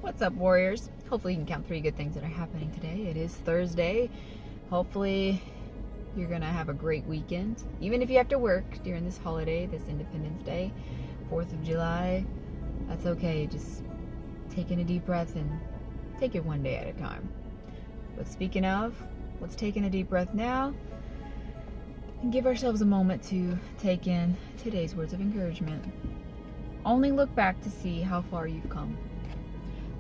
What's up, warriors? Hopefully you can count 3 good things that are happening today. It is Thursday. Hopefully you're gonna have a great weekend. Even if you have to work during this holiday, this Independence Day, 4th of July, that's okay. Just take in a deep breath and take it one day at a time. But speaking of, let's take in a deep breath now and give ourselves a moment to take in today's words of encouragement. Only look back to see how far you've come.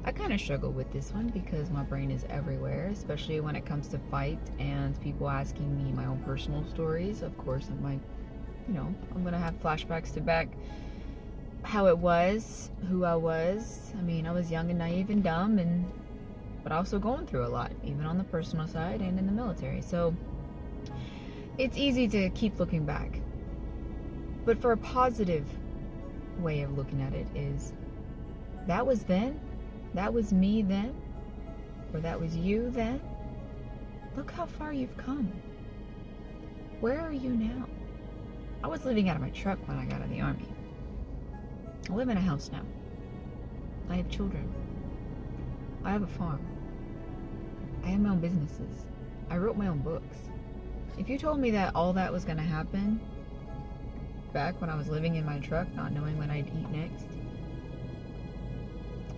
I kind of struggle with this one because my brain is everywhere, especially when it comes to fight and people asking me my own personal stories. Of course, I'm like, I'm going to have flashbacks to back how it was, who I was. I mean, I was young and naive and dumb, but also going through a lot, even on the personal side and in the military. So it's easy to keep looking back. But for a positive way of looking at it is, that was then. That was me then, or that was you then. Look how far you've come. Where are you now? I was living out of my truck when I got out of the Army. I live in a house now. I have children. I have a farm. I have my own businesses. I wrote my own books. If you told me that all that was going to happen back when I was living in my truck, not knowing what I'd eat next,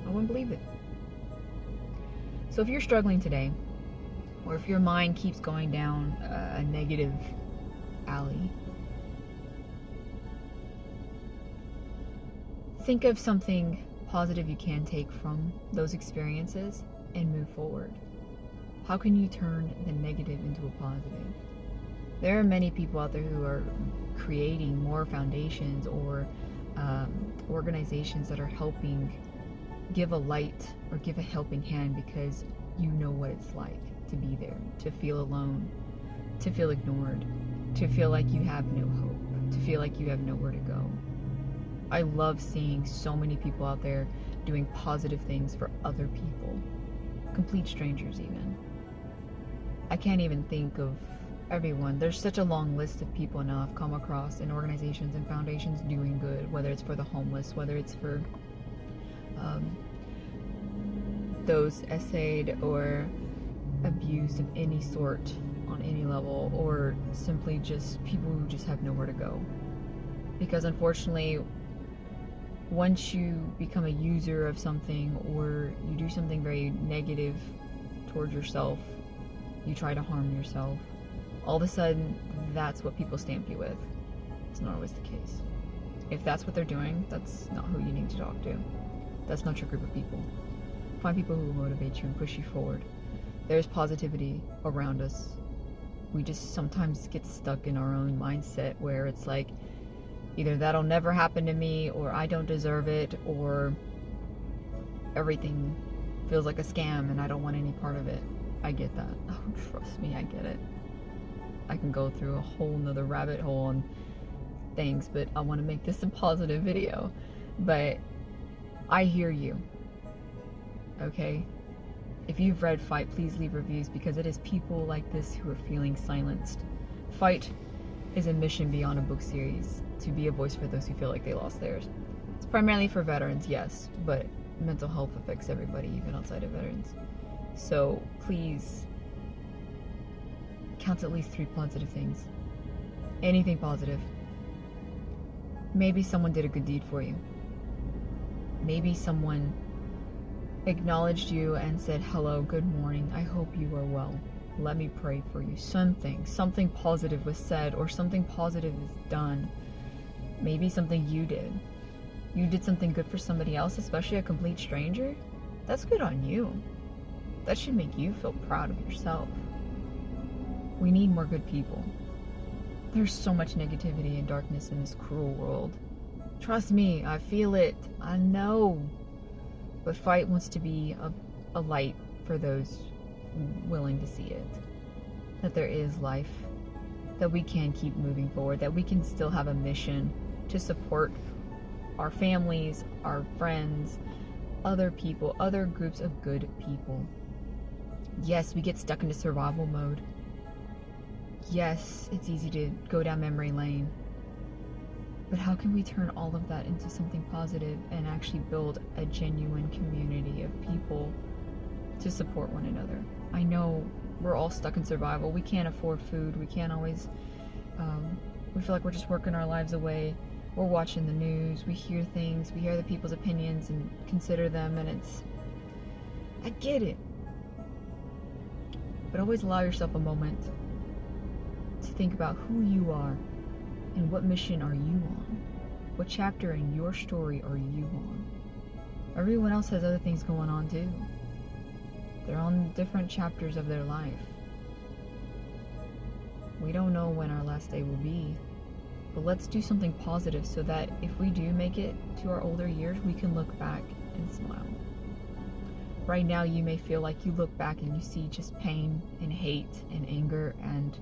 I wouldn't believe it. So if you're struggling today, or if your mind keeps going down a negative alley, think of something positive you can take from those experiences and move forward. How can you turn the negative into a positive? There are many people out there who are creating more foundations or organizations that are helping give a light or give a helping hand because you know what it's like to be there, to feel alone, to feel ignored, to feel like you have no hope, to feel like you have nowhere to go. I love seeing so many people out there doing positive things for other people, complete strangers even. I can't even think of everyone. There's such a long list of people now I've come across in organizations and foundations doing good, whether it's for the homeless, whether it's for those essayed or abused of any sort on any level, or simply just people who just have nowhere to go. Because unfortunately, once you become a user of something or you do something very negative towards yourself, you try to harm yourself, all of a sudden that's what people stamp you with. It's not always the case. If that's what they're doing, that's not who you need to talk to. That's not your group of people. Find people who will motivate you and push you forward. There's positivity around us. We just sometimes get stuck in our own mindset where it's like, either that'll never happen to me, or I don't deserve it, or everything feels like a scam and I don't want any part of it. I get that. Oh, trust me, I get it. I can go through a whole nother rabbit hole on things, but I want to make this a positive video. But I hear you. Okay? If you've read Fight, please leave reviews, because it is people like this who are feeling silenced. Fight is a mission beyond a book series, to be a voice for those who feel like they lost theirs. It's primarily for veterans, yes, but mental health affects everybody, even outside of veterans. So please count at least 3 positive things. Anything positive. Maybe someone did a good deed for you. Maybe someone acknowledged you and said, hello, good morning, I hope you are well. Let me pray for you. Something positive was said, or something positive is done. Maybe something you did. You did something good for somebody else, especially a complete stranger. That's good on you. That should make you feel proud of yourself. We need more good people. There's so much negativity and darkness in this cruel world. Trust me, I feel it. I know. But Fight wants to be a light for those willing to see it. That there is life. That we can keep moving forward. That we can still have a mission to support our families, our friends, other people, other groups of good people. Yes, we get stuck into survival mode. Yes, it's easy to go down memory lane. But how can we turn all of that into something positive and actually build a genuine community of people to support one another? I know we're all stuck in survival. We can't afford food. We can't always, we feel like we're just working our lives away. We're watching the news. We hear things. We hear the people's opinions and consider them. And I get it. But always allow yourself a moment to think about who you are and what mission are you on? What chapter in your story are you on? Everyone else has other things going on too. They're on different chapters of their life. We don't know when our last day will be, but let's do something positive so that if we do make it to our older years, we can look back and smile. Right now, you may feel like you look back and you see just pain and hate and anger and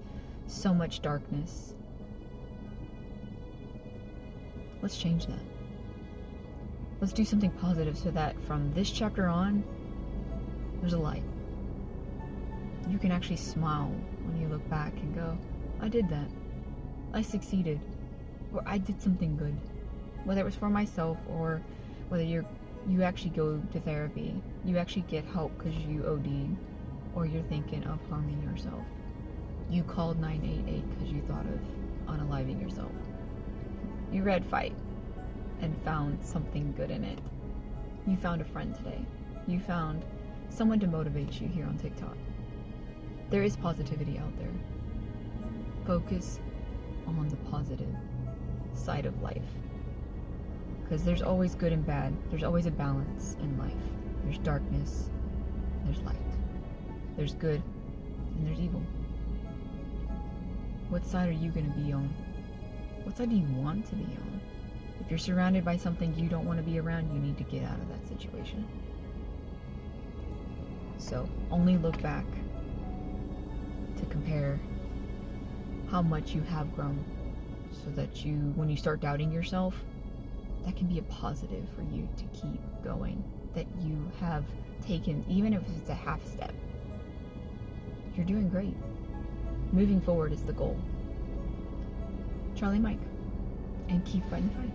so much darkness. Let's change that. Let's do something positive so that from this chapter on, there's a light. You can actually smile when you look back and go, I did that. I succeeded. Or I did something good. Whether it was for myself or whether you actually go to therapy, you actually get help because you OD, or you're thinking of harming yourself. You called 988 because you thought of unaliving yourself. You read Fight and found something good in it. You found a friend today. You found someone to motivate you here on TikTok. There is positivity out there. Focus on the positive side of life. Because there's always good and bad. There's always a balance in life. There's darkness, there's light. There's good, and there's evil. What side are you going to be on? What side do you want to be on? If you're surrounded by something you don't want to be around, you need to get out of that situation. So, only look back to compare how much you have grown so that you, when you start doubting yourself, that can be a positive for you to keep going, that you have taken, even if it's a half step. You're doing great. Moving forward is the goal. Charlie and Mike, and keep fighting the fight.